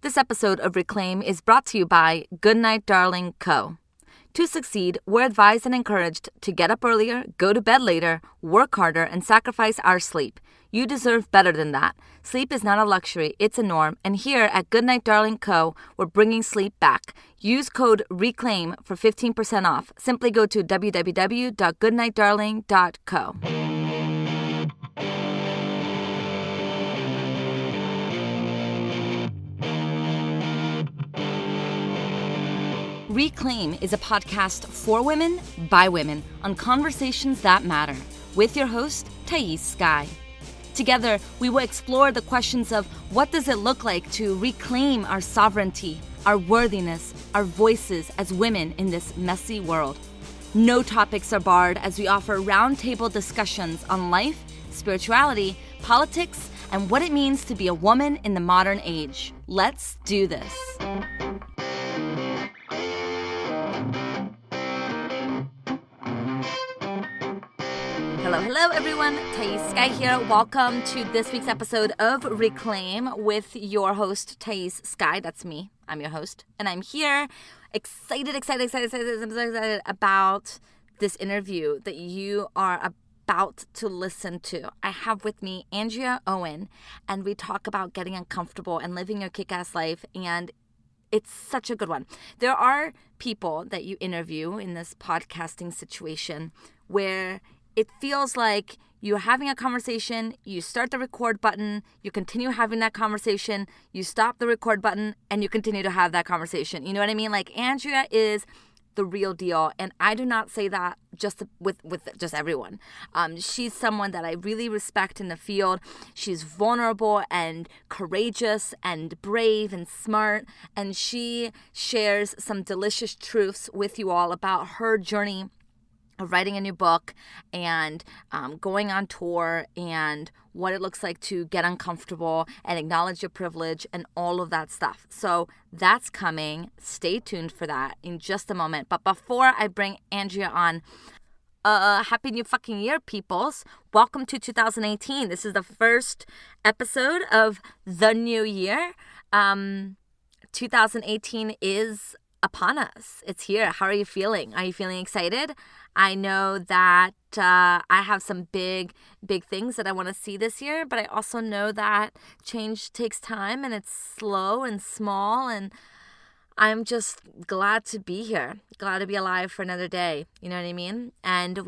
This episode of Reclaim is brought to you by Goodnight Darling Co. To succeed, we're advised and encouraged to get up earlier, go to bed later, work harder, and sacrifice our sleep. You deserve better than that. Sleep is not a luxury, it's a norm. And here at Goodnight Darling Co., we're bringing sleep back. Use code RECLAIM for 15% off. Simply go to www.goodnightdarling.co. Reclaim is a podcast for women, by women, on conversations that matter, with your host, Thais Sky. Together, we will explore the questions of what does it look like to reclaim our sovereignty, our worthiness, our voices as women in this messy world. No topics are barred as we offer roundtable discussions on life, spirituality, politics, and what it means to be a woman in the modern age. Let's do this. Hello everyone, Thais Sky here. Welcome to this week's episode of Reclaim with your host, Thais Sky. That's me. I'm your host. And I'm here excited about this interview that you are about to listen to. I have with me Andrea Owen, and we talk about getting uncomfortable and living your kick-ass life, and it's such a good one. There are people that you interview in this podcasting situation where it feels like you're having a conversation, you start the record button, you continue having that conversation, you stop the record button, and you continue to have that conversation. You know what I mean? Like, Andrea is the real deal, and I do not say that just with just everyone. She's someone that I really respect in the field. She's vulnerable and courageous and brave and smart, and she shares some delicious truths with you all about her journey of writing a new book and going on tour and what it looks like to get uncomfortable and acknowledge your privilege and all of that stuff. So that's coming. Stay tuned for that in just a moment. But before I bring Andrea on, happy new fucking year, peoples. Welcome to 2018. This is the first episode of the new year. 2018 is upon us. It's here. How are you feeling? Are you feeling excited? I know that I have some big things that I want to see this year, but I also know that change takes time and it's slow and small, and I'm just glad to be here, glad to be alive for another day. You know what I mean? And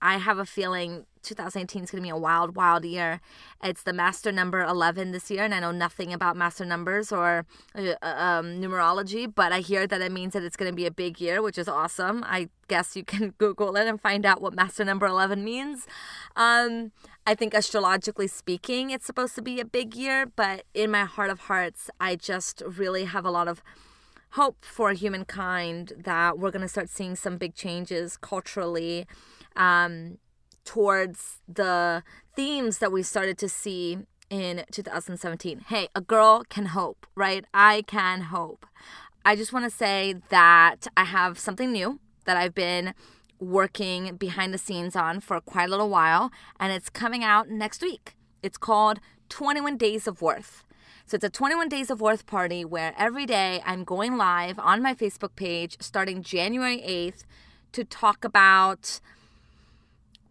I have a feeling 2018 is going to be a wild, wild year. It's the master number 11 this year, and I know nothing about master numbers or numerology, but I hear that it means that it's going to be a big year, which is awesome. I guess you can Google it and find out what master number 11 means. I think astrologically speaking, it's supposed to be a big year, but in my heart of hearts, I just really have a lot of hope for humankind that we're going to start seeing some big changes culturally, towards the themes that we started to see in 2017. Hey, a girl can hope, right? I can hope. I just want to say that I have something new that I've been working behind the scenes on for quite a little while, and it's coming out next week. It's called 21 Days of Worth. So it's a 21 Days of Worth party where every day I'm going live on my Facebook page starting January 8th to talk about,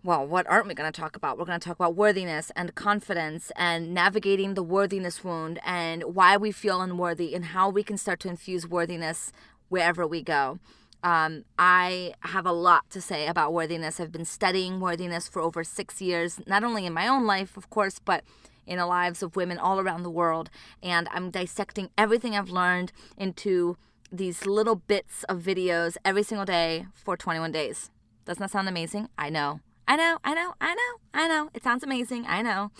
well, what aren't we going to talk about? We're going to talk about worthiness and confidence and navigating the worthiness wound and why we feel unworthy and how we can start to infuse worthiness wherever we go. I have a lot to say about worthiness. I've been studying worthiness for over 6 years, not only in my own life, of course, but in the lives of women all around the world. And I'm dissecting everything I've learned into these little bits of videos every single day for 21 days. Doesn't that sound amazing? I know. It sounds amazing. I know.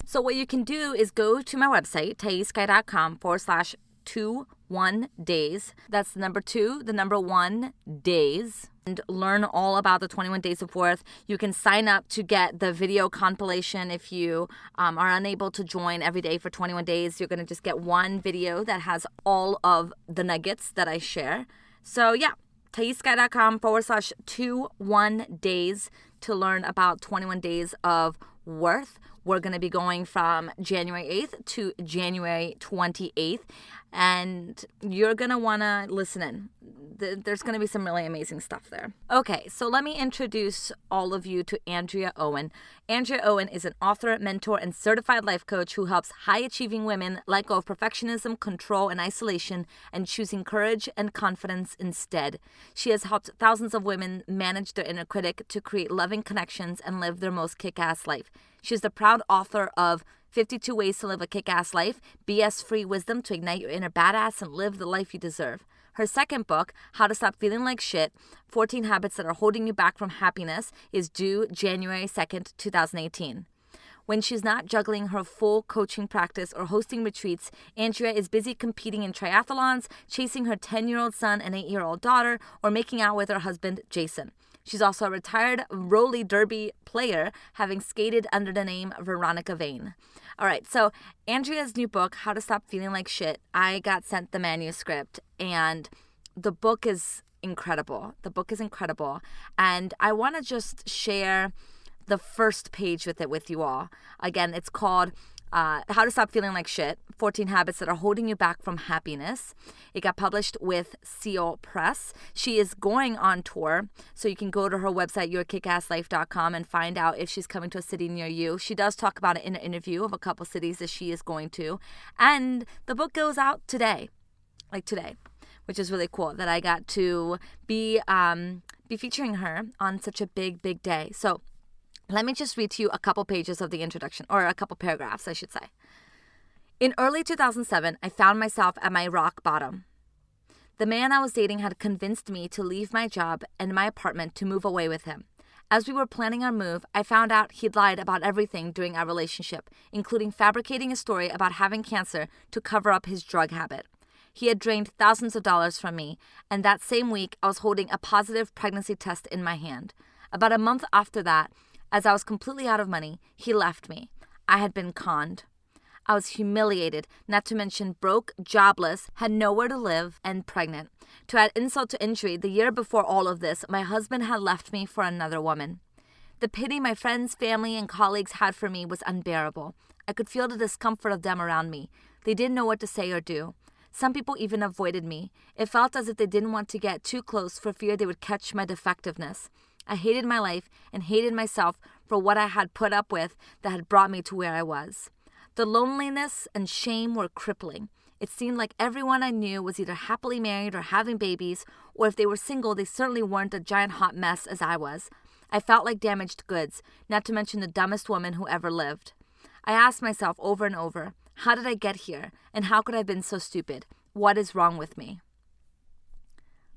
So what you can do is go to my website, thaissky.com/21days. That's the number 2, the number 1 days, and learn all about the 21 Days of Worth. You can sign up to get the video compilation if you are unable to join every day for 21 days. You're going to just get one video that has all of the nuggets that I share. So yeah. thaissky.com/21days to learn about 21 Days of Worth. We're going to be going from January 8th to January 28th, and you're going to want to listen in. There's going to be some really amazing stuff there. Okay, so let me introduce all of you to Andrea Owen. Andrea Owen is an author, mentor, and certified life coach who helps high-achieving women let go of perfectionism, control, and isolation, and choosing courage and confidence instead. She has helped thousands of women manage their inner critic to create loving connections and live their most kick-ass life. She's the proud author of 52 Ways to Live a Kick-Ass Life, BS-Free Wisdom to Ignite Your Inner Badass and Live the Life You Deserve. Her second book, How to Stop Feeling Like Shit, 14 Habits That Are Holding You Back from Happiness, is due January 2nd, 2018. When she's not juggling her full coaching practice or hosting retreats, Andrea is busy competing in triathlons, chasing her 10-year-old son and 8-year-old daughter, or making out with her husband, Jason. She's also a retired roller derby player, having skated under the name Veronica Vane. All right, so Andrea's new book, How to Stop Feeling Like Shit, I got sent the manuscript, and the book is incredible. The book is incredible, and I want to just share the first page with you all. Again, it's called How to Stop Feeling Like Shit, 14 Habits That Are Holding You Back from Happiness. It got published with Seal Press. She is going on tour, so you can go to her website, yourkickasslife.com, and find out if she's coming to a city near you. She does talk about it in an interview of a couple cities that she is going to. And the book goes out today, which is really cool that I got to be featuring her on such a big, big day. So let me just read to you a couple pages of the introduction, or a couple paragraphs, I should say. In early 2007, I found myself at my rock bottom. The man I was dating had convinced me to leave my job and my apartment to move away with him. As we were planning our move, I found out he'd lied about everything during our relationship, including fabricating a story about having cancer to cover up his drug habit. He had drained thousands of dollars from me, and that same week, I was holding a positive pregnancy test in my hand. About a month after that, as I was completely out of money, he left me. I had been conned. I was humiliated, not to mention broke, jobless, had nowhere to live, and pregnant. To add insult to injury, the year before all of this, my husband had left me for another woman. The pity my friends, family, and colleagues had for me was unbearable. I could feel the discomfort of them around me. They didn't know what to say or do. Some people even avoided me. It felt as if they didn't want to get too close for fear they would catch my defectiveness. I hated my life and hated myself for what I had put up with that had brought me to where I was. The loneliness and shame were crippling. It seemed like everyone I knew was either happily married or having babies, or if they were single, they certainly weren't a giant hot mess as I was. I felt like damaged goods, not to mention the dumbest woman who ever lived. I asked myself over and over, how did I get here? And how could I have been so stupid? What is wrong with me?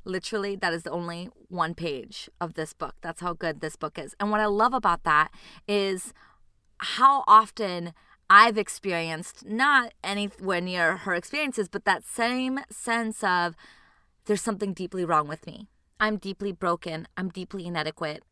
Literally, that is only one page of this book. That's how good this book is. And what I love about that is how often I've experienced, not anywhere near her experiences, but that same sense of there's something deeply wrong with me. I'm deeply broken. I'm deeply inadequate.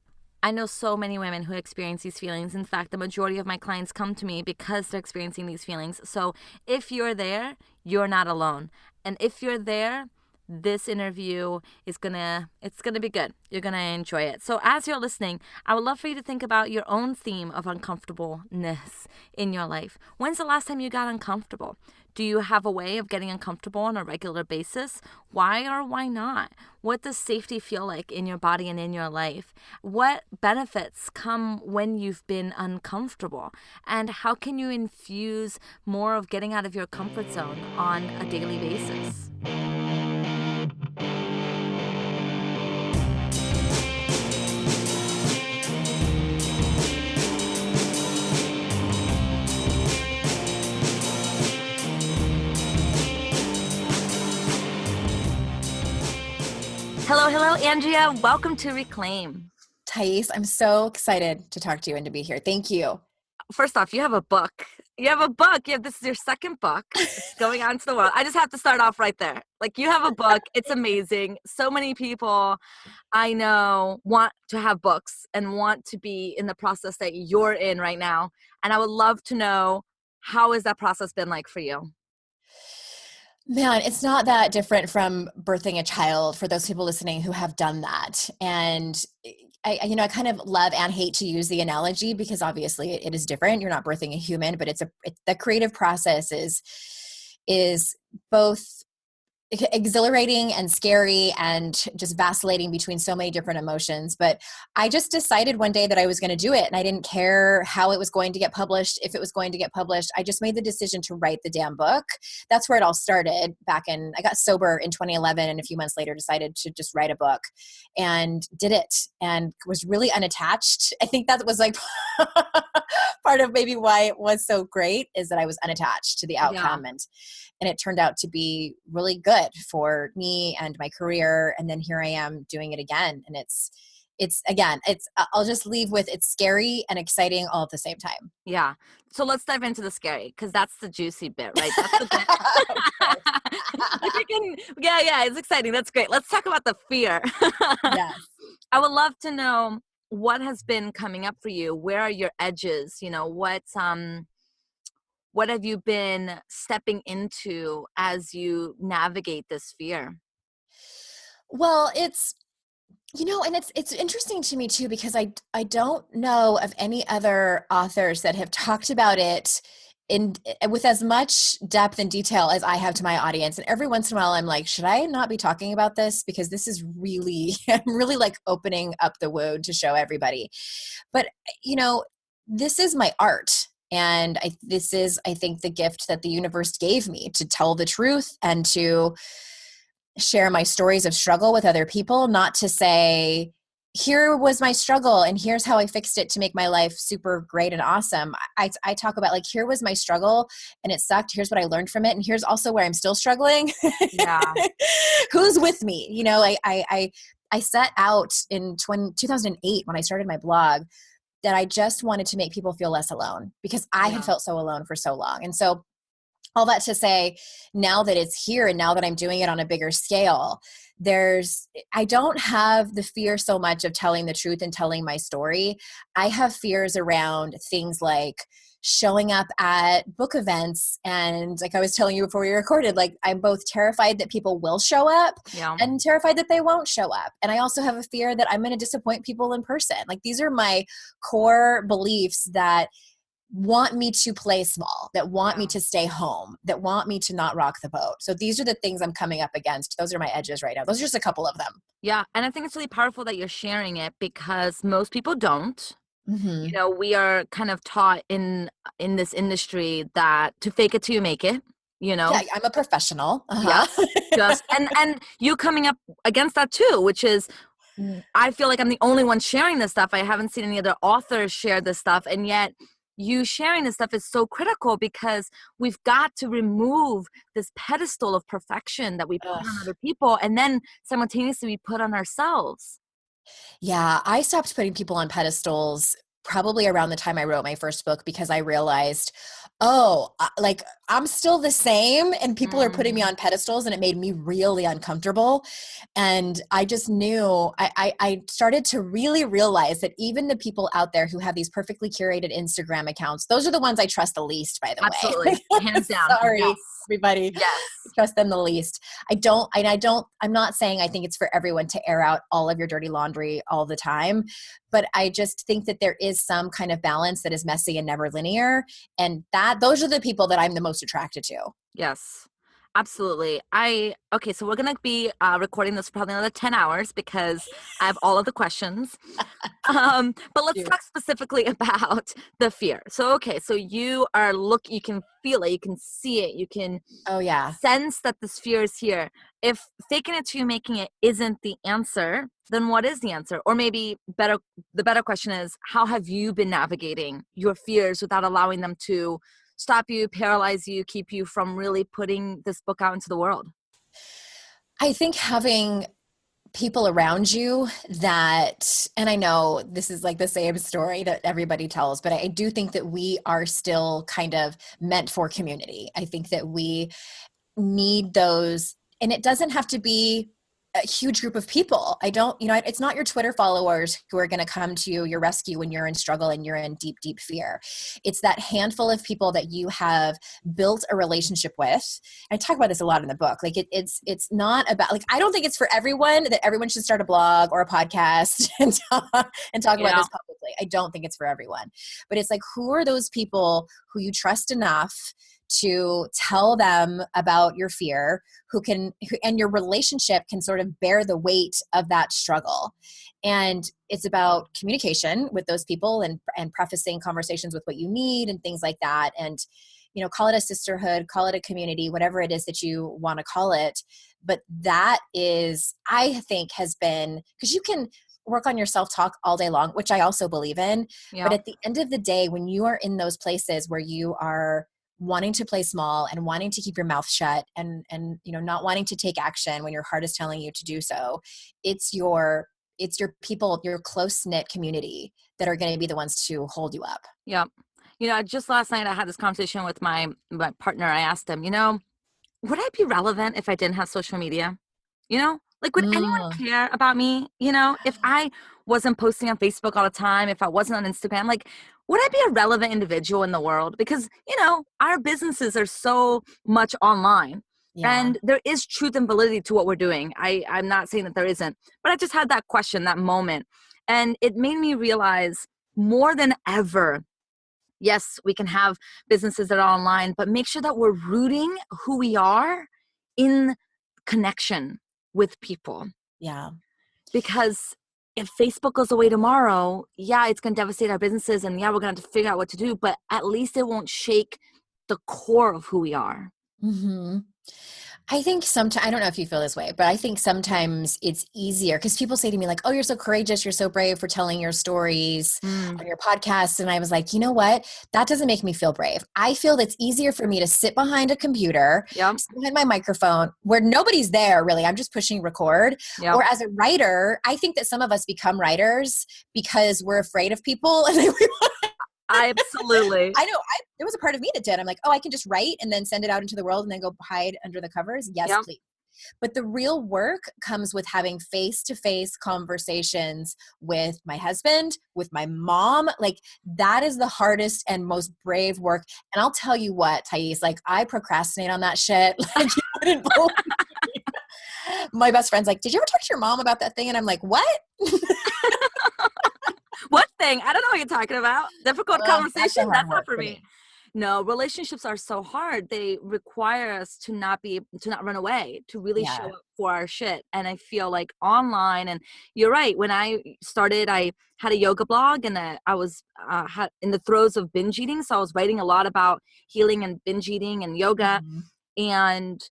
I know so many women who experience these feelings. In fact, the majority of my clients come to me because they're experiencing these feelings. So if you're there, you're not alone. And if you're there, this interview is it's gonna be good. You're gonna enjoy it. So as you're listening, I would love for you to think about your own theme of uncomfortableness in your life. When's the last time you got uncomfortable? Do you have a way of getting uncomfortable on a regular basis? Why or why not? What does safety feel like in your body and in your life? What benefits come when you've been uncomfortable? And how can you infuse more of getting out of your comfort zone on a daily basis? Hello, Andrea. Welcome to Reclaim. Thais, I'm so excited to talk to you and to be here. Thank you. First off, you have a book. This is your second book. It's going out into the world. I just have to start off right there. Like, you have a book. It's amazing. So many people I know want to have books and want to be in the process that you're in right now. And I would love to know, how has that process been like for you? Man, it's not that different from birthing a child for those people listening who have done that. And I kind of love and hate to use the analogy because obviously it is different. You're not birthing a human, but the creative process is both exhilarating and scary and just vacillating between so many different emotions. But I just decided one day that I was going to do it, and I didn't care how it was going to get published, if it was going to get published. I just made the decision to write the damn book. That's where it all started I got sober in 2011, and a few months later decided to just write a book and did it and was really unattached. I think that was like part of maybe why it was so great, is that I was unattached to the Yeah. outcome, and it turned out to be really good for me and my career. And then here I am doing it again. And I'll just leave with, it's scary and exciting all at the same time. Yeah. So let's dive into the scary, because that's the juicy bit, right? That's the bit. If you can, yeah, it's exciting. That's great. Let's talk about the fear. Yes. I would love to know what has been coming up for you. Where are your edges? What have you been stepping into as you navigate this fear? Well, and it's interesting to me too, because I don't know of any other authors that have talked about it in with as much depth and detail as I have to my audience. And every once in a while I'm like, should I not be talking about this? Because this is really, I'm really like opening up the wound to show everybody. But this is my art. And this is, I think, the gift that the universe gave me to tell the truth and to share my stories of struggle with other people, not to say, here was my struggle and here's how I fixed it to make my life super great and awesome. I talk about like, here was my struggle and it sucked. Here's what I learned from it. And here's also where I'm still struggling. Yeah. Who's with me? I set out in 2008 when I started my blog that I just wanted to make people feel less alone, because I had Yeah. felt so alone for so long. And so all that to say, now that it's here and now that I'm doing it on a bigger scale, I don't have the fear so much of telling the truth and telling my story. I have fears around things like showing up at book events. And like I was telling you before we recorded, like I'm both terrified that people will show up Yeah. and terrified that they won't show up. And I also have a fear that I'm going to disappoint people in person. Like these are my core beliefs that want me to play small, that want me Yeah. to stay home, that want me to not rock the boat. So these are the things I'm coming up against. Those are my edges right now. Those are just a couple of them. Yeah. And I think it's really powerful that you're sharing it, because most people don't. Mm-hmm. We are kind of taught in this industry that to fake it till you make it, you Yeah, know? I'm a professional. Yep. Uh-huh. Just and you coming up against that too, which is, I feel like I'm the only one sharing this stuff. I haven't seen any other authors share this stuff, and yet you sharing this stuff is so critical, because we've got to remove this pedestal of perfection that we put on Ugh. other people, and then simultaneously we put on ourselves. Yeah, I stopped putting people on pedestals probably around the time I wrote my first book, because I realized, like I'm still the same and people are putting me Mhm. on pedestals, and it made me really uncomfortable. And I just knew, I started to really realize that even the people out there who have these perfectly curated Instagram accounts, those are the ones I trust the least, by the Absolutely. way. Hands down. Sorry, Yes. everybody. Yes. Trust them the least. I'm not saying I think it's for everyone to air out all of your dirty laundry all the time, but I just think that there is some kind of balance that is messy and never linear. And those are the people that I'm the most attracted to. Yes, absolutely. Okay, so we're gonna be recording this for probably another 10 hours, because I have all of the questions. But let's Shoot. talk specifically about the fear. So, okay, so you can feel it, you can see it, you can Oh yeah. sense that this fear is here. If faking it to you making it isn't the answer, then what is the answer? Or maybe the better question is, how have you been navigating your fears without allowing them to stop you, paralyze you, keep you from really putting this book out into the world? I think having people around you and I know this is like the same story that everybody tells, but I do think that we are still kind of meant for community. I think that we need those, and it doesn't have to be a huge group of people. I don't, it's not your Twitter followers who are going to come to your rescue when you're in struggle and you're in deep, deep fear. It's that handful of people that you have built a relationship with. I talk about this a lot in the book. Like it's not about, like, I don't think it's for everyone that everyone should start a blog or a podcast and talk about this publicly. I don't think it's for everyone, but it's like, who are those people who you trust enough to tell them about your fear, and your relationship can sort of bear the weight of that struggle. And it's about communication with those people and prefacing conversations with what you need and things like that. And, call it a sisterhood, call it a community, whatever it is that you want to call it. But that is, I think, has been, because you can work on your self-talk all day long, which I also believe in. Yeah. But at the end of the day, when you are in those places where you are wanting to play small and wanting to keep your mouth shut and not wanting to take action when your heart is telling you to do so, it's your people, your close-knit community that are going to be the ones to hold you up. Yeah. Just last night I had this conversation with my partner. I asked him, would I be relevant if I didn't have social media? Would anyone care about me? If I wasn't posting on Facebook all the time, if I wasn't on Instagram, would I be a relevant individual in the world? Because, our businesses are so much online. Yeah. And there is truth and validity to what we're doing. I'm not saying that there isn't, but I just had that question, that moment. And it made me realize more than ever, yes, we can have businesses that are online, but make sure that we're rooting who we are in connection with people. Yeah. Because if Facebook goes away tomorrow, yeah, it's going to devastate our businesses, and yeah, we're going to have to figure out what to do, but at least it won't shake the core of who we are. Mm-hmm. I think sometimes, I don't know if you feel this way, but I think sometimes it's easier because people say to me like, oh, you're so courageous. You're so brave for telling your stories on your podcast. And I was like, you know what? That doesn't make me feel brave. I feel it's easier for me to sit behind a computer, sit behind my microphone where nobody's there really. I'm just pushing record. Yep. Or as a writer, I think that some of us become writers because we're afraid of people. And then Absolutely. I know. There was a part of me that did. I'm like, oh, I can just write and then send it out into the world and then go hide under the covers. Yes, please. But the real work comes with having face-to-face conversations with my husband, with my mom. Like, that is the hardest and most brave work. And I'll tell you what, Thais, I procrastinate on that shit. You wouldn't believe me. My best friend's like, did you ever talk to your mom about that thing? And I'm like, what? What thing? I don't know what you're talking about. Difficult conversation? That's not for me. No, relationships are so hard. They require us to not run away, to really show up for our shit. And I feel like online, and you're right. When I started, I had a yoga blog, and I was in the throes of binge eating. So I was writing a lot about healing and binge eating and yoga. Mm-hmm. And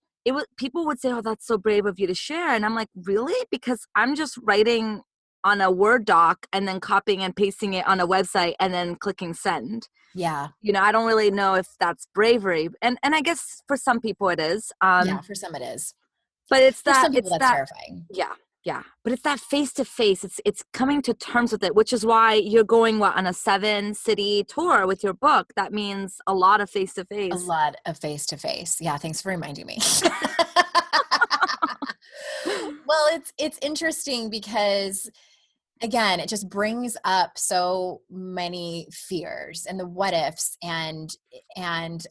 people would say, oh, that's so brave of you to share. And I'm like, really? Because I'm just writing on a Word doc and then copying and pasting it on a website and then clicking send. Yeah. I don't really know if that's bravery. And I guess for some people it is. For some it is. But it's for that, some people that's terrifying. Yeah. Yeah. But it's that face-to-face. It's coming to terms with it, which is why you're going on a 7-city tour with your book. That means a lot of face-to-face. A lot of face-to-face. Yeah. Thanks for reminding me. Well, it's interesting because, again, it just brings up so many fears and the what ifs. And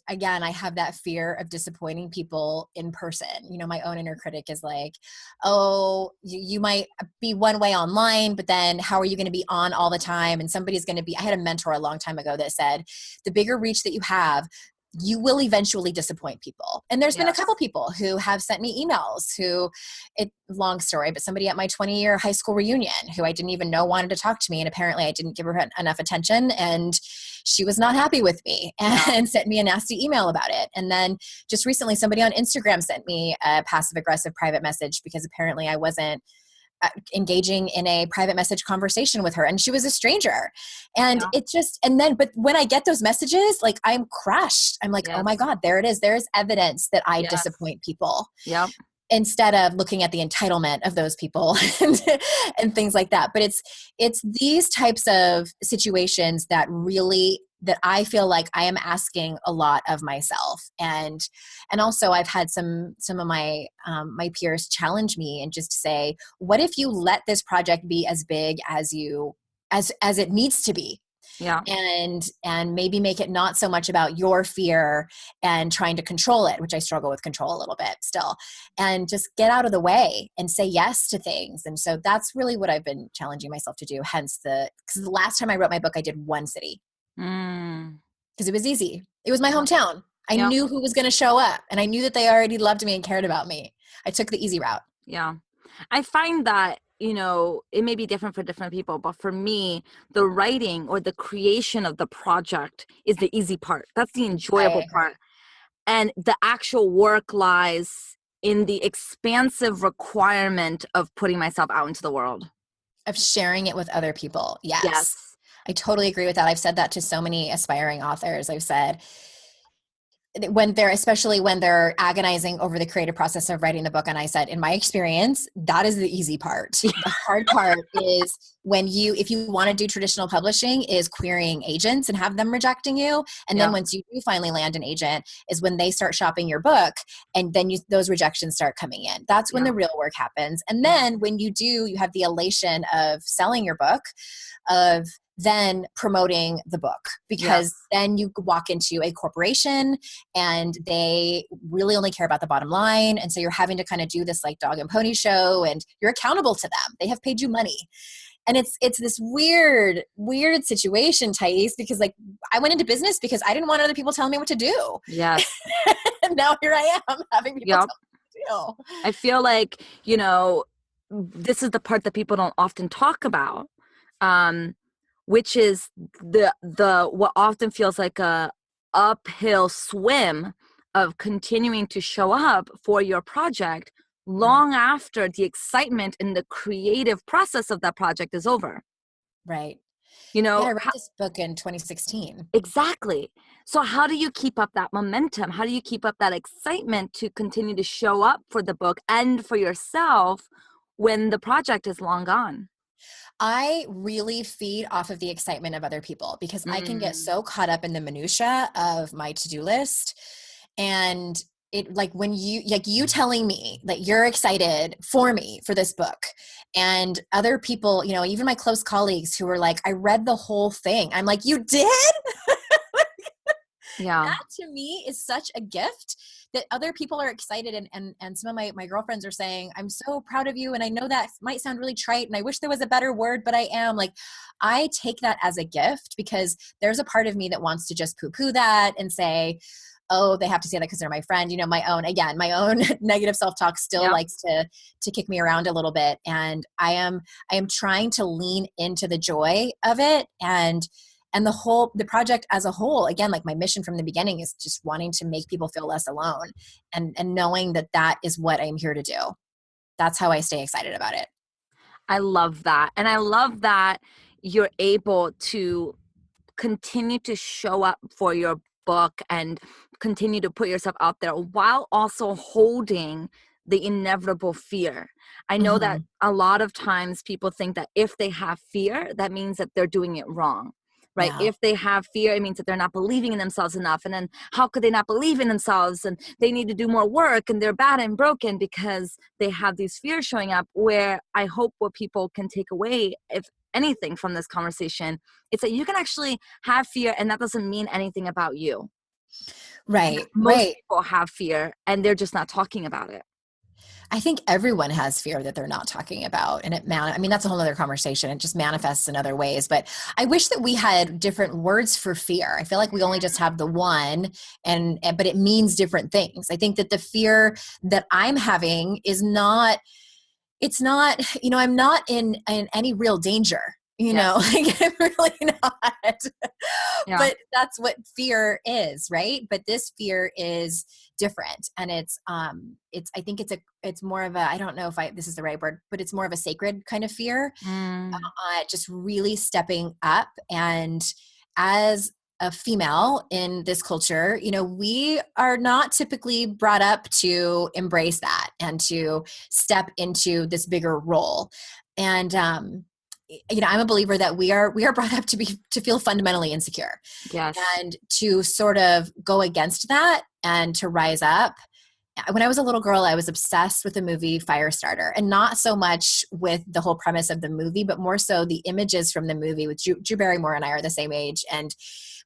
again, I have that fear of disappointing people in person. My own inner critic is like, oh, you might be one way online, but then how are you going to be on all the time? And somebody's going to be, I had a mentor a long time ago that said, the bigger reach that you have, you will eventually disappoint people. And there's been a couple people who have sent me emails long story, but somebody at my 20-year high school reunion who I didn't even know wanted to talk to me. And apparently I didn't give her enough attention, and she was not happy with me and sent me a nasty email about it. And then just recently somebody on Instagram sent me a passive aggressive private message because apparently I wasn't engaging in a private message conversation with her, and she was a stranger. And but when I get those messages, I'm crushed. I'm like, oh my God, there it is. There's evidence that I disappoint people. Yeah. Instead of looking at the entitlement of those people and things like that. But it's these types of situations that really that I feel like I am asking a lot of myself. And also I've had some of my my peers challenge me and just say, what if you let this project be as big as as it needs to be? Yeah. And maybe make it not so much about your fear and trying to control it, which I struggle with control a little bit still, and just get out of the way and say yes to things. And so that's really what I've been challenging myself to do. Hence because the last time I wrote my book, I did one city because it was easy. It was my hometown. I Yeah. knew who was going to show up, and I knew that they already loved me and cared about me. I took the easy route. Yeah. I find that, it may be different for different people, but for me, the writing or the creation of the project is the easy part. That's the enjoyable part. And the actual work lies in the expansive requirement of putting myself out into the world. Of sharing it with other people. Yes. Yes. I totally agree with that. I've said that to so many aspiring authors. I've said, especially when they're agonizing over the creative process of writing the book. And I said, in my experience, that is the easy part. The hard part is if you want to do traditional publishing, is querying agents and have them rejecting you. And then once you do finally land an agent, is when they start shopping your book, and then those rejections start coming in. That's when the real work happens. And then when you have the elation of selling your book, of then promoting the book, because then you walk into a corporation and they really only care about the bottom line. And so you're having to kind of do this like dog and pony show, and you're accountable to them. They have paid you money. And it's this weird situation, Thais, because like I went into business because I didn't want other people telling me what to do. Yes. And now here I am having people tell me what to do. I feel like, this is the part that people don't often talk about. Which is the what often feels like a uphill swim of continuing to show up for your project long after the excitement in the creative process of that project is over. Right. I wrote this book in 2016. Exactly. So how do you keep up that momentum? How do you keep up that excitement to continue to show up for the book and for yourself when the project is long gone? I really feed off of the excitement of other people, because I can get so caught up in the minutia of my to-do list. And it, like when you telling me that you're excited for me for this book, and other people, even my close colleagues who were like, I read the whole thing. I'm like, you did? Yeah. That to me is such a gift, that other people are excited. And some of my girlfriends are saying, I'm so proud of you. And I know that might sound really trite, and I wish there was a better word, but I am. Like, I take that as a gift, because there's a part of me that wants to just poo-poo that and say, oh, they have to say that because they're my friend. My own negative self-talk still likes to kick me around a little bit. And I am trying to lean into the joy of it, and the project as a whole. Again, like my mission from the beginning is just wanting to make people feel less alone, and knowing that is what I'm here to do. That's how I stay excited about it. I love that. And I love that you're able to continue to show up for your book and continue to put yourself out there while also holding the inevitable fear. I know that a lot of times people think that if they have fear, that means that they're doing it wrong. Right? Yeah. If they have fear, it means that they're not believing in themselves enough. And then how could they not believe in themselves? And they need to do more work, and they're bad and broken because they have these fears showing up. Where I hope what people can take away, if anything from this conversation, is that you can actually have fear, and that doesn't mean anything about you. Right. Most people have fear, and they're just not talking about it. I think everyone has fear that they're not talking about. And that's a whole other conversation. It just manifests in other ways. But I wish that we had different words for fear. I feel like we only just have the one, but it means different things. I think that the fear that I'm having is not, I'm not in any real danger. Like I'm really not. Yeah. But that's what fear is, right? But this fear is different, and I think it's more of a, I don't know if this is the right word, but it's more of a sacred kind of fear. Just really stepping up, and as a female in this culture, we are not typically brought up to embrace that and to step into this bigger role. And I'm a believer that we are brought up to feel fundamentally insecure, Yes. and to sort of go against that and to rise up. When I was a little girl, I was obsessed with the movie Firestarter, and not so much with the whole premise of the movie, but more so the images from the movie. With Drew Barrymore and I are the same age, and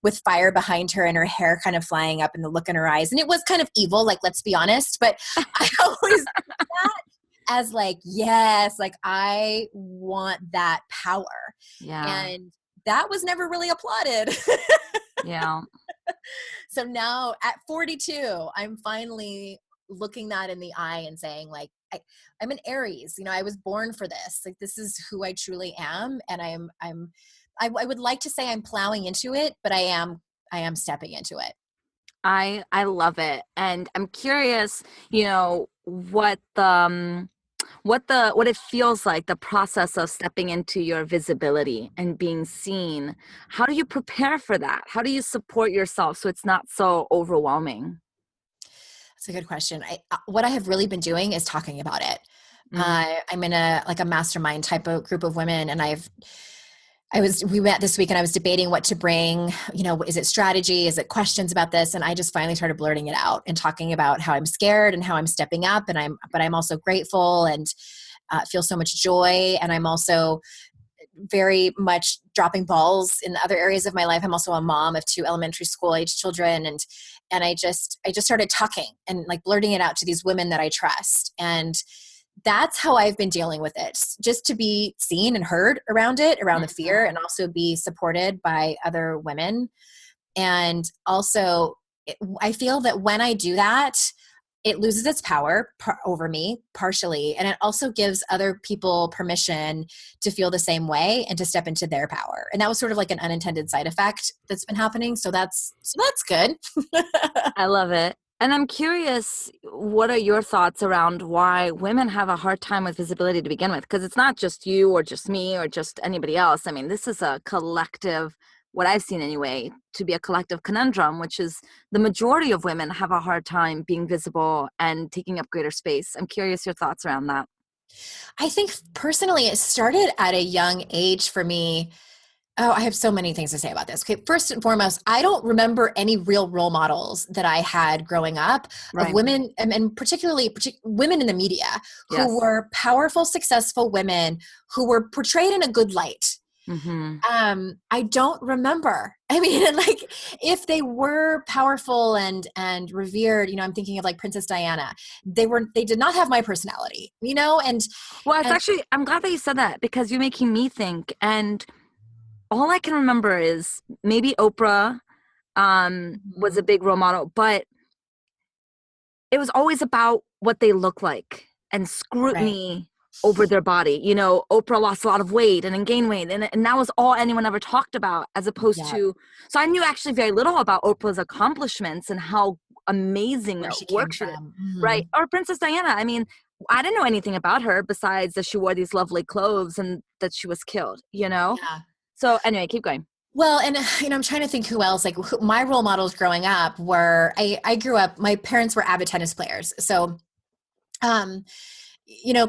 with fire behind her and her hair kind of flying up and the look in her eyes. And it was kind of evil, like, let's be honest, but I always that as like, yes, like I want that power. Yeah. And that was never really applauded. Yeah. So now at 42, I'm finally looking that in the eye and saying, like, I'm an Aries. I was born for this. Like, this is who I truly am. And I would like to say I'm plowing into it, but I am stepping into it. I love it. And I'm curious, what it feels like, the process of stepping into your visibility and being seen. How do you prepare for that? How do you support yourself so it's not so overwhelming? That's a good question. What I have really been doing is talking about it. Mm, I'm in a mastermind type of group of women, and we met this week, and I was debating what to bring. Is it strategy? Is it questions about this? And I just finally started blurting it out and talking about how I'm scared and how I'm stepping up, but I'm also grateful and feel so much joy. And I'm also very much dropping balls in other areas of my life. I'm also a mom of 2 elementary school age children. And I just started talking and like blurting it out to these women that I trust. And that's how I've been dealing with it, just to be seen and heard around the fear, and also be supported by other women. And also I feel that when I do that, it loses its power over me partially. And it also gives other people permission to feel the same way and to step into their power. And that was sort of like an unintended side effect that's been happening. So that's good. I love it. And I'm curious, what are your thoughts around why women have a hard time with visibility to begin with? Because it's not just you or just me or just anybody else. I mean, this is a collective, what I've seen anyway, to be a collective conundrum, which is the majority of women have a hard time being visible and taking up greater space. I'm curious your thoughts around that. I think personally, it started at a young age for me. Oh, I have so many things to say about this. Okay, first and foremost, I don't remember any real role models that I had growing up of Right. women, and particularly women in the media who Yes. were powerful, successful women who were portrayed in a good light. Mm-hmm. I don't remember. I mean, like, if they were powerful and revered, I'm thinking of like Princess Diana. They did not have my personality, Well, it's and actually, I'm glad that you said that because you're making me think. And all I can remember is maybe Oprah was a Mhm. big role model, but it was always about what they look like and Right. scrutiny over their body. Oprah lost a lot of weight and then gained weight, and that was all anyone ever talked about, as opposed Yeah. to. So I knew actually very little about Oprah's accomplishments and how amazing Where she came work she did. from. Right. Mhm. Or Princess Diana. I mean, I didn't know anything about her besides that she wore these lovely clothes and that she was killed. Yeah. So anyway, keep going. Well, and I'm trying to think who else. Like, my role models growing up were, I grew up. My parents were avid tennis players, so um,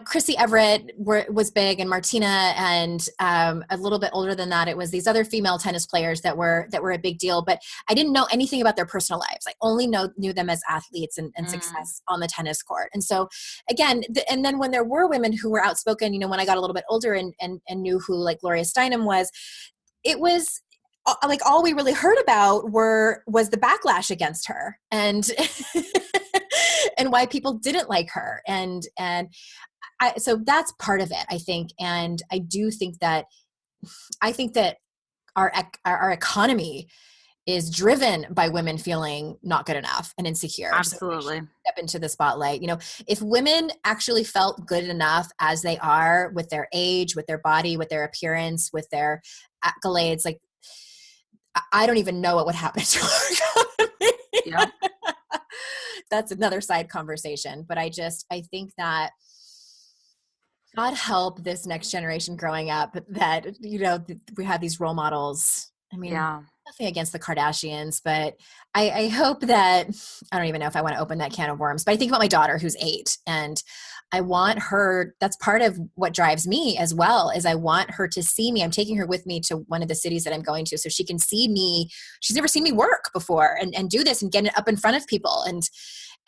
Chrissy Everett was big, and Martina, and a little bit older than that, it was these other female tennis players that were a big deal. But I didn't know anything about their personal lives. I only knew them as athletes and Mm, success on the tennis court. And so, again, and then when there were women who were outspoken, when I got a little bit older and knew who like Gloria Steinem was, it was like all we really heard about was the backlash against her, and and why people didn't like her, and so that's part of it, I think. And I think that our economy is driven by women feeling not good enough and insecure. So we should absolutely. step into the spotlight. If women actually felt good enough as they are, with their age, with their body, with their appearance, with their accolades, like, I don't even know what would happen to our economy. Yep. That's another side conversation. But I think that God help this next generation growing up, that, we have these role models. I mean, Yeah. nothing against the Kardashians, but I hope that, I don't even know if I want to open that can of worms, but I think about my daughter who's 8, and I want her, that's part of what drives me as well, is I want her to see me. I'm taking her with me to one of the cities that I'm going to so she can see me. She's never seen me work before and do this and get it up in front of people.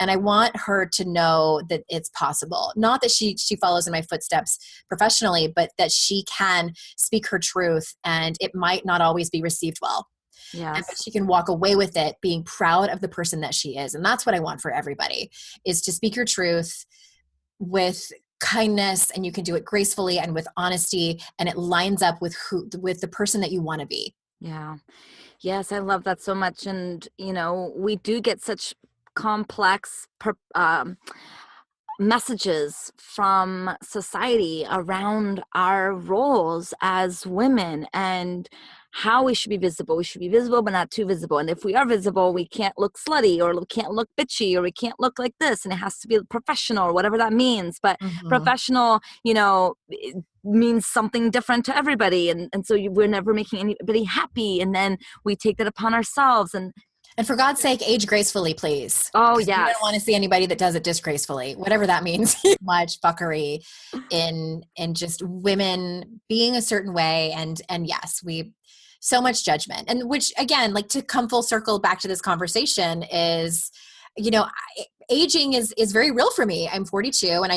And I want her to know that it's possible. Not that she follows in my footsteps professionally, but that she can speak her truth, and it might not always be received well. But Yes. she can walk away with it being proud of the person that she is. And that's what I want for everybody, is to speak your truth with kindness, and you can do it gracefully and with honesty, and it lines up with the person that you want to be. Yeah. Yes, I love that so much. And, we do get such complex messages from society around our roles as women and how we should be visible. We should be visible, but not too visible. And if we are visible, we can't look slutty, or we can't look bitchy, or we can't look like this. And it has to be professional, or whatever that means. But professional, it means something different to everybody. And so we're never making anybody happy. And then we take that upon ourselves. And for God's sake, age gracefully, please. Oh, Because yes. we don't want to see anybody that does it disgracefully, whatever that means. Much fuckery in just women being a certain way. And yes, so much judgment. And which, again, like, to come full circle back to this conversation is, aging is very real for me. I'm 42, and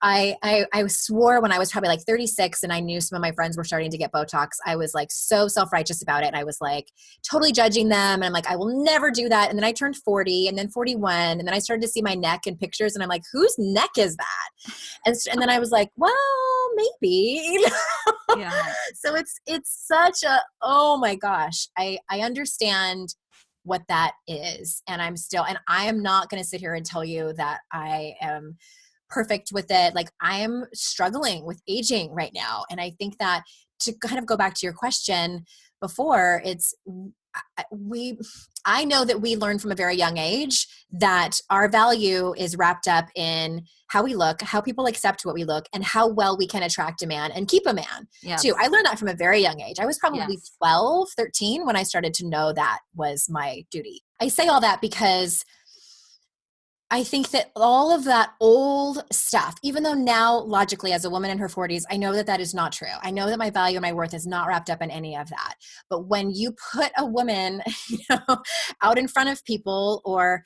I swore when I was probably like 36 and I knew some of my friends were starting to get Botox, I was like so self-righteous about it. And I was like totally judging them. And I'm like, I will never do that. And then I turned 40 and then 41. And then I started to see my neck in pictures and I'm like, whose neck is that? And then I was like, well, maybe. Yeah. So it's such a, oh my gosh, I understand what that is. And I am not going to sit here and tell you that I am perfect with it. Like, I am struggling with aging right now. And I think that, to kind of go back to your question before, I know that we learn from a very young age that our value is wrapped up in how we look, how people accept what we look, and how well we can attract a man and keep a man too. I learned that from a very young age. I was probably 12, 13 when I started to know that was my duty. I say all that because I think that all of that old stuff, even though now logically as a woman in her 40s, I know that that is not true. I know that my value and my worth is not wrapped up in any of that. But when you put a woman, out in front of people, or,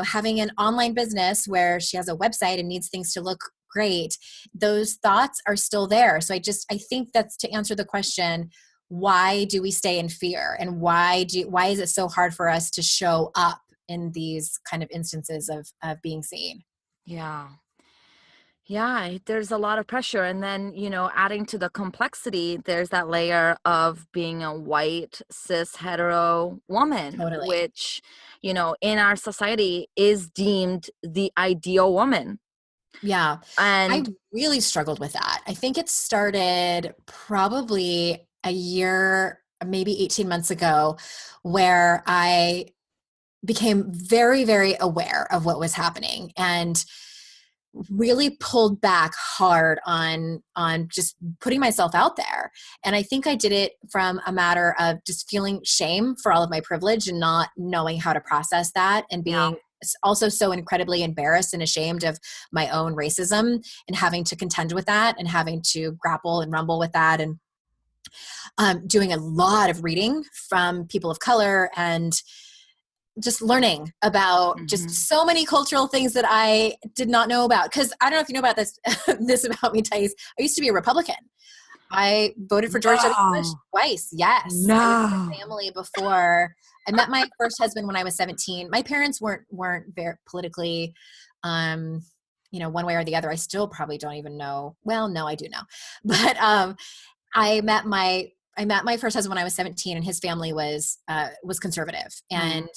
having an online business where she has a website and needs things to look great, those thoughts are still there. So I think that's to answer the question, why do we stay in fear? And why is it so hard for us to show up in these kind of instances of being seen? Yeah. Yeah, there's a lot of pressure. And then, adding to the complexity, there's that layer of being a white, cis, hetero woman, Totally. which, in our society is deemed the ideal woman. Yeah. And I really struggled with that. I think it started probably a year, maybe 18 months ago, where I became very, very aware of what was happening and really pulled back hard on just putting myself out there. And I think I did it from a matter of just feeling shame for all of my privilege and not knowing how to process that, and being also so incredibly embarrassed and ashamed of my own racism and having to contend with that and having to grapple and rumble with that. And doing a lot of reading from people of color and just learning about just so many cultural things that I did not know about. Because I don't know if you know about this, this about me, Thais. I used to be a Republican. I voted for George W. Bush twice. Yes. No. I was in a family before. I met my first husband when I was 17. My parents weren't very politically, one way or the other. I still probably don't even know. Well, no, I do know. But I met my first husband when I was 17, and his family was conservative. And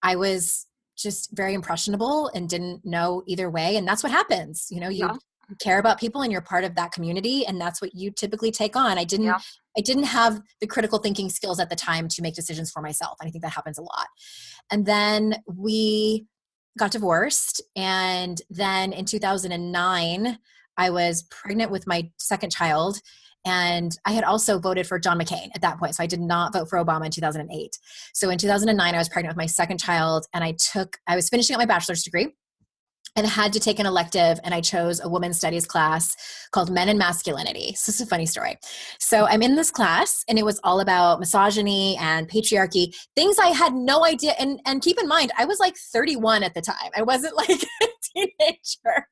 I was just very impressionable and didn't know either way. And that's what happens. You care about people and you're part of that community, and that's what you typically take on. I didn't have the critical thinking skills at the time to make decisions for myself. And I think that happens a lot. And then we got divorced. And then in 2009, I was pregnant with my second child. And I had also voted for John McCain at that point. So I did not vote for Obama in 2008. So in 2009, I was pregnant with my second child, and I was finishing up my bachelor's degree. and had to take an elective, and I chose a women's studies class called Men and Masculinity. So this is a funny story. So I'm in this class, and it was all about misogyny and patriarchy, things I had no idea. And keep in mind, I was like 31 at the time. I wasn't like a teenager.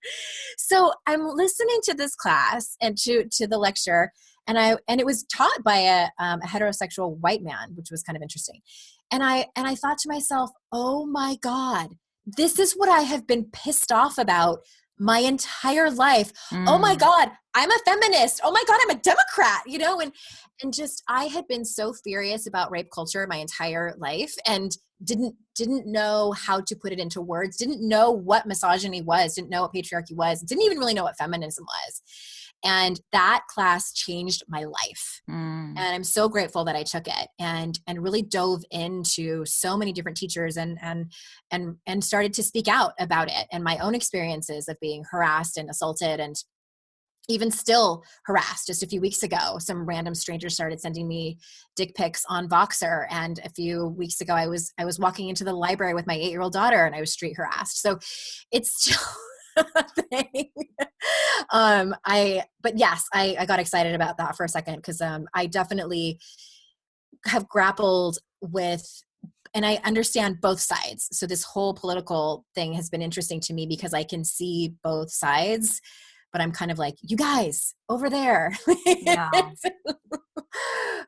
So I'm listening to this class and to the lecture, and it was taught by a heterosexual white man, which was kind of interesting. And I thought to myself, oh my God, this is what I have been pissed off about my entire life. Oh my God, I'm a feminist. Oh my God, I'm a Democrat, and just, I had been so furious about rape culture my entire life and didn't know how to put it into words, didn't know what misogyny was, didn't know what patriarchy was, didn't even really know what feminism was. And that class changed my life. And I'm so grateful that I took it and really dove into so many different teachers and started to speak out about it and my own experiences of being harassed and assaulted and even still harassed. Just a few weeks ago, some random stranger started sending me dick pics on Voxer. And a few weeks ago, I was walking into the library with my 8-year-old daughter and I was street harassed. So it's still a thing. But yes, I got excited about that for a second because I definitely have grappled with, and I understand both sides. So this whole political thing has been interesting to me because I can see both sides, but I'm kind of like, you guys over there. Yeah.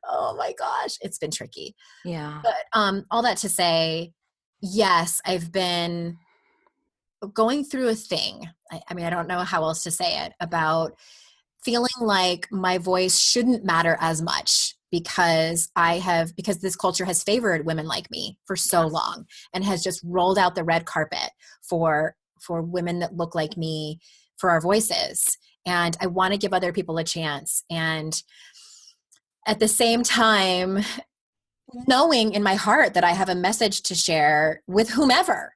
Oh my gosh, it's been tricky. Yeah. But all that to say, yes, I've been going through a thing. I mean, I don't know how else to say it, about feeling like my voice shouldn't matter as much because this culture has favored women like me for so long and has just rolled out the red carpet for women that look like me for our voices. And I want to give other people a chance. And at the same time, knowing in my heart that I have a message to share with whomever.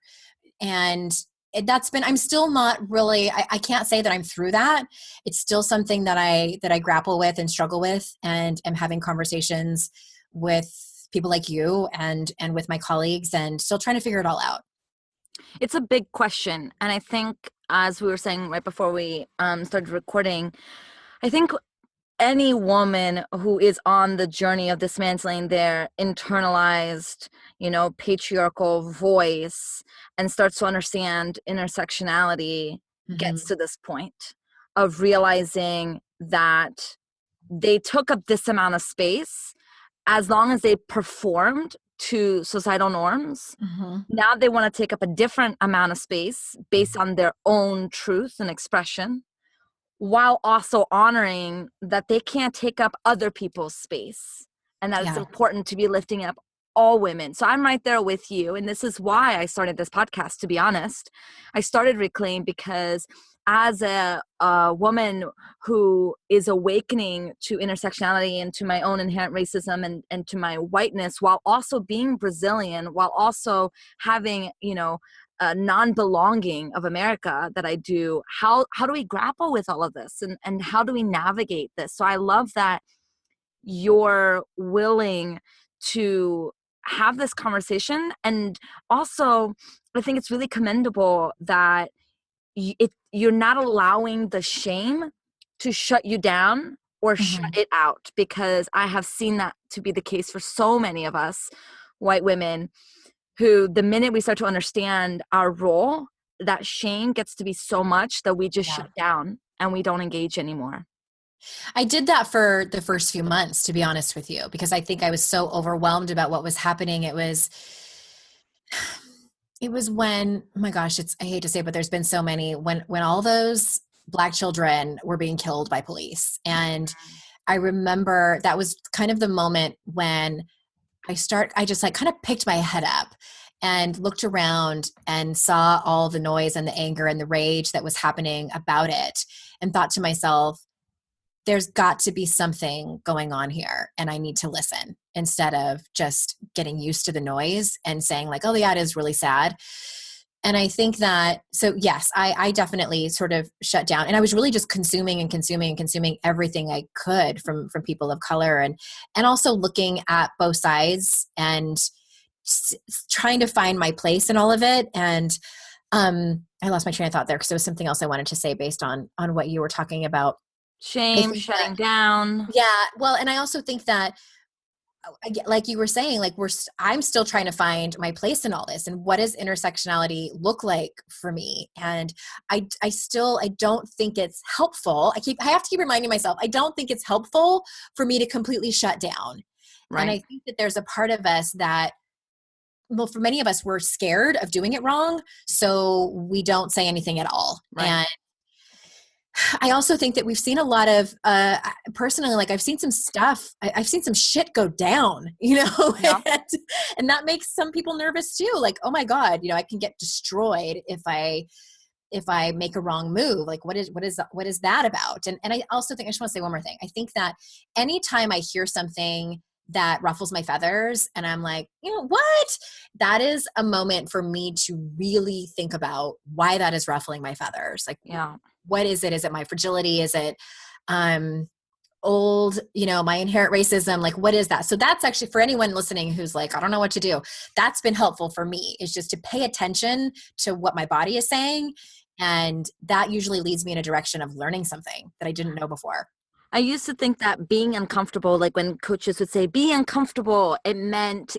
And I'm still not really, I can't say that I'm through that. It's still something that I grapple with and struggle with, and am having conversations with people like you and with my colleagues, and still trying to figure it all out. It's a big question. And I think, as we were saying right before we started recording, I think any woman who is on the journey of dismantling their internalized, patriarchal voice and starts to understand intersectionality gets to this point of realizing that they took up this amount of space as long as they performed to societal norms. Now they want to take up a different amount of space based on their own truth and expression, while also honoring that they can't take up other people's space, and that it's important to be lifting up all women. So I'm right there with you. And this is why I started this podcast, to be honest. I started Reclaim because as a woman who is awakening to intersectionality and to my own inherent racism and to my whiteness, while also being Brazilian, while also having, non-belonging of America that I do, how do we grapple with all of this, and how do we navigate this? So I love that you're willing to have this conversation. And also, I think it's really commendable that you're not allowing the shame to shut you down or shut it out, because I have seen that to be the case for so many of us white women, who the minute we start to understand our role, that shame gets to be so much that we just shut down and we don't engage anymore. I did that for the first few months, to be honest with you, because I think I was so overwhelmed about what was happening. It was when, oh my gosh, I hate to say it, but there's been so many, when all those Black children were being killed by police. And I remember that was kind of the moment when I just like kind of picked my head up and looked around and saw all the noise and the anger and the rage that was happening about it, and thought to myself, there's got to be something going on here, and I need to listen, instead of just getting used to the noise and saying like, oh yeah, it is really sad. And I think that, so yes, I definitely sort of shut down, and I was really just consuming everything I could from people of color, and also looking at both sides and trying to find my place in all of it. And I lost my train of thought there because there was something else I wanted to say based on what you were talking about. I Shame, think that, shutting down. yeah, well, and I also think that, like you were saying, like I'm still trying to find my place in all this, and what does intersectionality look like for me? And I don't think it's helpful. I have to keep reminding myself, I don't think it's helpful for me to completely shut down. And Right. I think that there's a part of us that, well, for many of us, we're scared of doing it wrong, so we don't say anything at all. Right. And I also think that we've seen a lot of, personally, like I've seen some stuff, I've seen some shit go down, Yeah. and that makes some people nervous too. Like, oh my God, I can get destroyed if I make a wrong move. Like, what is that about? And I also think, I just want to say one more thing. I think that anytime I hear something that ruffles my feathers and I'm like, what? That is a moment for me to really think about why that is ruffling my feathers. Like, Yeah. what is it? Is it my fragility? Is it old, my inherent racism? Like, what is that? So that's actually, for anyone listening who's like, I don't know what to do, that's been helpful for me, is just to pay attention to what my body is saying. And that usually leads me in a direction of learning something that I didn't know before. I used to think that being uncomfortable, like when coaches would say, be uncomfortable, it meant,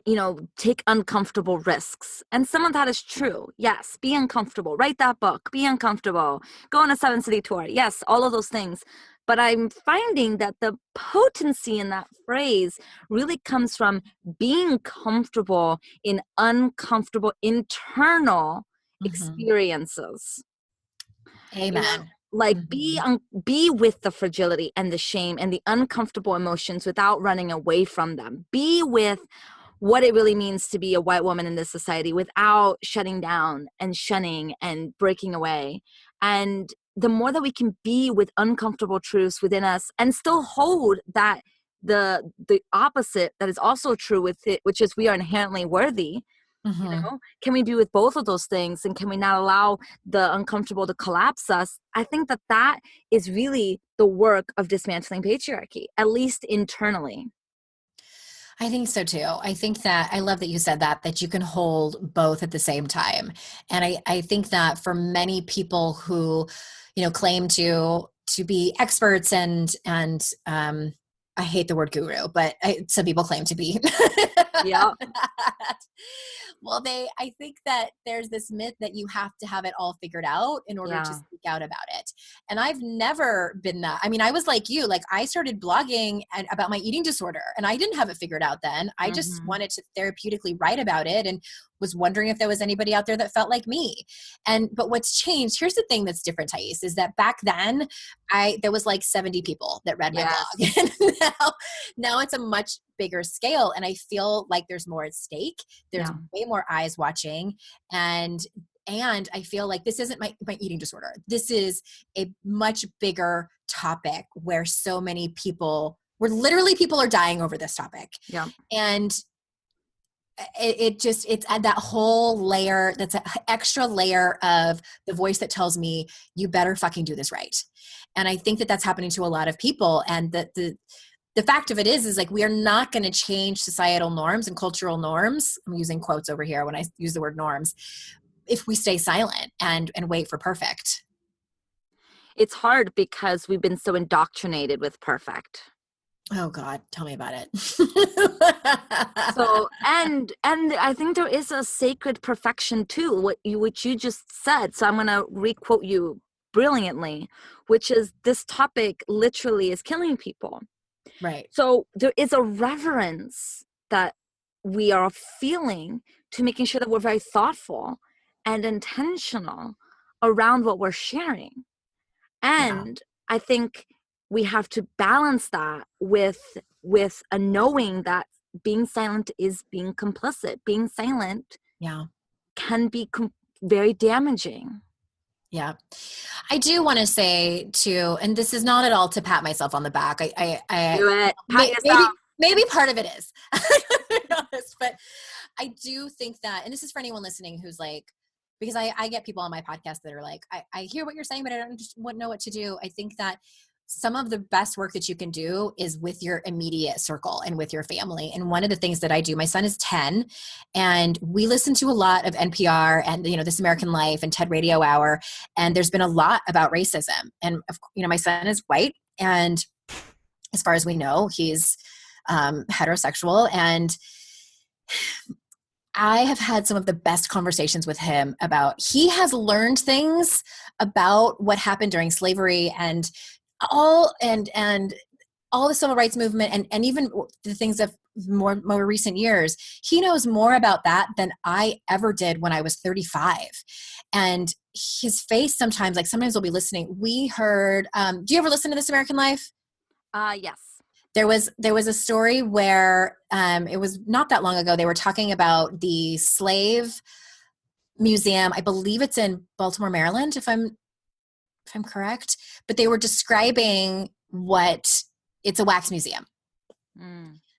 take uncomfortable risks. And some of that is true. Yes, be uncomfortable. Write that book. Be uncomfortable. Go on a 7-city tour. Yes, all of those things. But I'm finding that the potency in that phrase really comes from being comfortable in uncomfortable internal Mm-hmm. experiences. Amen. Like Mm-hmm. be with the fragility and the shame and the uncomfortable emotions without running away from them. Be with what it really means to be a white woman in this society without shutting down and shunning and breaking away. And the more that we can be with uncomfortable truths within us and still hold that the opposite that is also true with it, which is we are inherently worthy. Mm-hmm. Can we be with both of those things, and can we not allow the uncomfortable to collapse us? I think that is really the work of dismantling patriarchy, at least internally. I think so too. I think that, I love that you said that you can hold both at the same time. And I think that for many people who, claim to be experts and I hate the word guru, but some people claim to be. Yeah. Well, I think that there's this myth that you have to have it all figured out in order to Yeah. speak out about it. And I've never been that. I mean, I was like you, like I started blogging about my eating disorder and I didn't have it figured out then. I just Mm-hmm. wanted to therapeutically write about it and was wondering if there was anybody out there that felt like me. But what's changed, here's the thing that's different, Thais, is that back then there was like 70 people that read my blog. Yes. And now it's a much bigger scale. And I feel like there's more at stake. There's Yeah. way more eyes watching. And I feel like this isn't my eating disorder. This is a much bigger topic where so many people, where literally people are dying over this topic. Yeah. And it's at that whole layer, that's an extra layer of the voice that tells me you better fucking do this right. And I think that that's happening to a lot of people. And the fact of it is like, we are not going to change societal norms and cultural norms. I'm using quotes over here when I use the word norms, if we stay silent and wait for perfect. It's hard because we've been so indoctrinated with perfect. Oh God, tell me about it. So, and I think there is a sacred perfection too, which you just said. So I'm going to requote you brilliantly, which is this topic literally is killing people. Right. So there is a reverence that we are feeling to making sure that we're very thoughtful and intentional around what we're sharing. Yeah. And I think we have to balance that with a knowing that being silent is being complicit. Being silent Yeah. can be very damaging. Yeah. I do want to say too, and this is not at all to pat myself on the back. Do it. Pat yourself. Maybe part of it is, but I do think that, and this is for anyone listening who's like, because I get people on my podcast that are like, I hear what you're saying, but I don't just know what to do. I think that some of the best work that you can do is with your immediate circle and with your family. And one of the things that I do, my son is 10, and we listen to a lot of NPR and, This American Life and TED Radio Hour. And there's been a lot about racism. And, my son is white. And as far as we know, he's heterosexual. And I have had some of the best conversations with him he has learned things about what happened during slavery and all the civil rights movement and even the things of more recent years. He knows more about that than I ever did when I was 35. And his face sometimes we'll be listening. We heard, do you ever listen to This American Life? Yes. There was a story where it was not that long ago. They were talking about the slave museum. I believe it's in Baltimore, Maryland, if I'm correct. But they were describing it's a wax museum.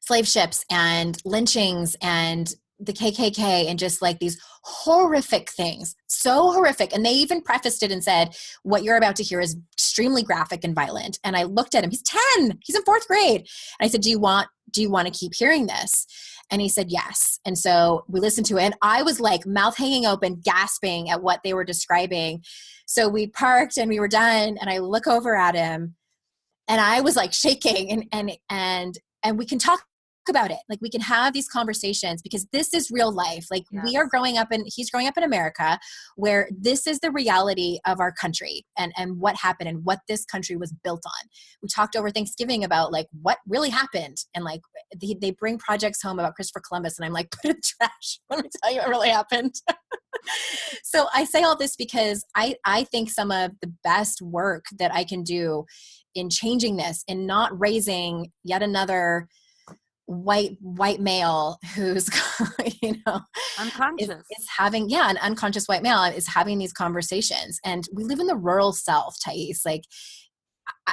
Slave ships and lynchings and the KKK and just these horrific things, so horrific. And they even prefaced it and said, what you're about to hear is extremely graphic and violent. And I looked at him, he's 10, he's in 4th grade. And I said, do you want to keep hearing this? And he said, yes. And so we listened to it and I was mouth hanging open, gasping at what they were describing. So we parked and we were done. And I look over at him and I was shaking and we can talk about it. We can have these conversations because this is real life. Yes. He's growing up in America where this is the reality of our country and what happened and what this country was built on. We talked over Thanksgiving about what really happened. And they bring projects home about Christopher Columbus and I'm put it in the trash. Let me tell you what really happened. So I say all this because I think some of the best work that I can do in changing this and not raising yet another white male who's unconscious is having an unconscious white male is having these conversations. And we live in the rural South, Thais.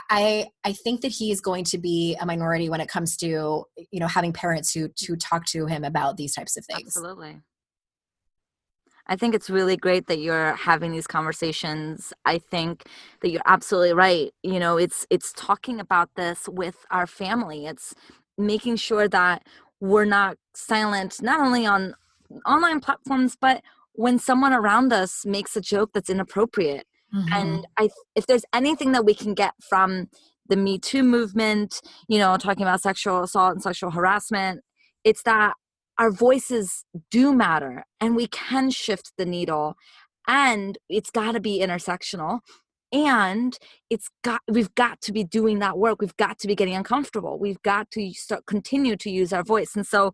I think that he is going to be a minority when it comes to having parents who talk to him about these types of things. Absolutely. I think it's really great that you're having these conversations. I think that you're absolutely right. It's talking about this with our family. It's making sure that we're not silent, not only on online platforms, but when someone around us makes a joke that's inappropriate. And if there's anything that we can get from the Me Too movement, talking about sexual assault and sexual harassment, it's that our voices do matter and we can shift the needle, and it's got to be intersectional. And we've got to be doing that work. We've got to be getting uncomfortable. We've got to continue to use our voice. And so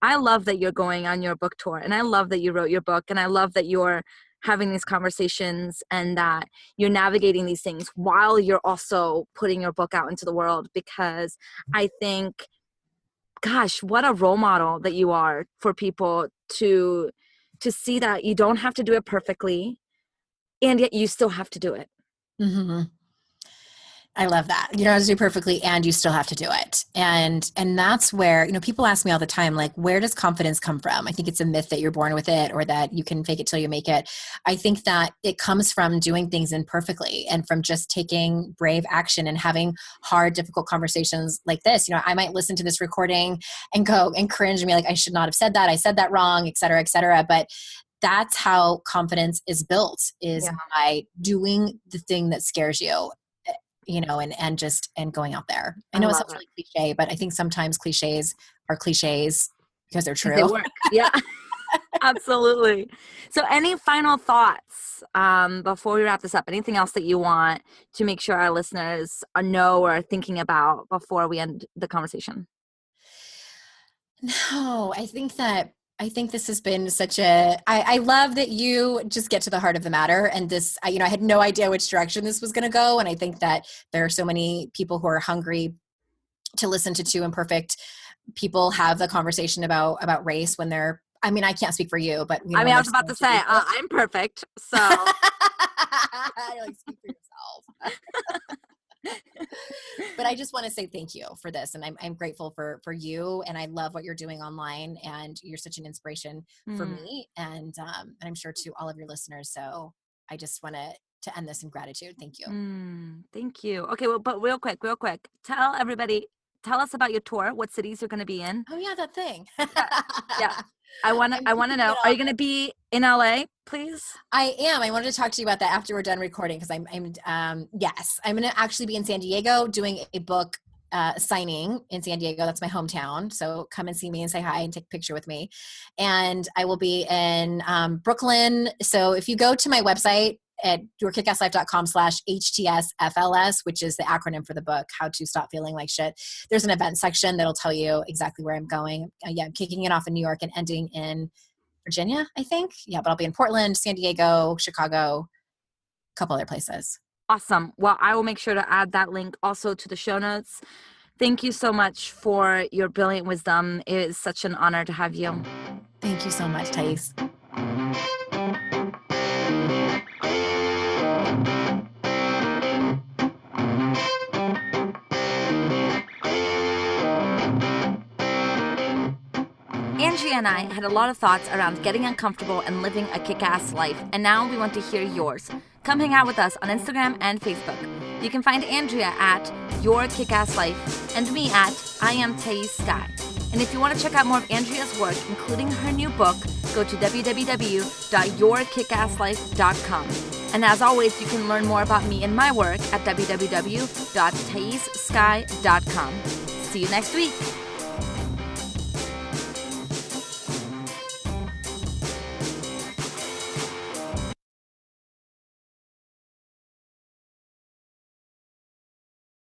I love that you're going on your book tour, and I love that you wrote your book, and I love that you're having these conversations and that you're navigating these things while you're also putting your book out into the world, because I think, gosh, what a role model that you are for people to see that you don't have to do it perfectly, and yet you still have to do it. I love that. You don't have to do perfectly and you still have to do it. And that's where, people ask me all the time, where does confidence come from? I think it's a myth that you're born with it or that you can fake it till you make it. I think that it comes from doing things imperfectly and from just taking brave action and having hard, difficult conversations like this. I might listen to this recording and go and cringe and be like, I should not have said that. I said that wrong, et cetera, et cetera. But that's how confidence is built, is by doing the thing that scares you. And going out there. I know it sounds really cliche, but I think sometimes cliches are cliches because they're true. They work. Yeah, absolutely. So any final thoughts before we wrap this up? Anything else that you want to make sure our listeners know or are thinking about before we end the conversation? No, I think this has been I love that you just get to the heart of the matter. And this, I had no idea which direction this was going to go. And I think that there are so many people who are hungry to listen to two imperfect people have the conversation about race when they're, I can't speak for you, but I was about to say, I'm perfect. So speak for yourself. But I just want to say thank you for this. And I'm grateful for you. And I love what you're doing online. And you're such an inspiration for me. And I'm sure to all of your listeners. So I just want to to end this in gratitude. Thank you. Thank you. Okay, well, but real quick, tell us about your tour, what cities you're going to be in. Oh yeah, that thing. Yeah. I want to know, are you going to be in LA, please? I am. I wanted to talk to you about that after we're done recording, because yes, I'm going to actually be in San Diego doing a book signing in San Diego. That's my hometown. So come and see me and say hi and take a picture with me. And I will be in Brooklyn. So if you go to my website at yourkickasslife.com/HTSFLS, which is the acronym for the book, How to Stop Feeling Like Shit, there's an event section that'll tell you exactly where I'm going. I'm kicking it off in New York and ending in Virginia, I think. Yeah, but I'll be in Portland, San Diego, Chicago, a couple other places. Awesome. Well, I will make sure to add that link also to the show notes. Thank you so much for your brilliant wisdom. It is such an honor to have you. Thank you so much, Thais. Andrea and I had a lot of thoughts around getting uncomfortable and living a kick-ass life, and now we want to hear yours. Come hang out with us on Instagram and Facebook. You can find Andrea at Your Kick-Ass Life and me at I Am Thais Sky. And if you want to check out more of Andrea's work, including her new book, go to www.yourkickasslife.com. And as always, you can learn more about me and my work at www.thaissky.com. See you next week.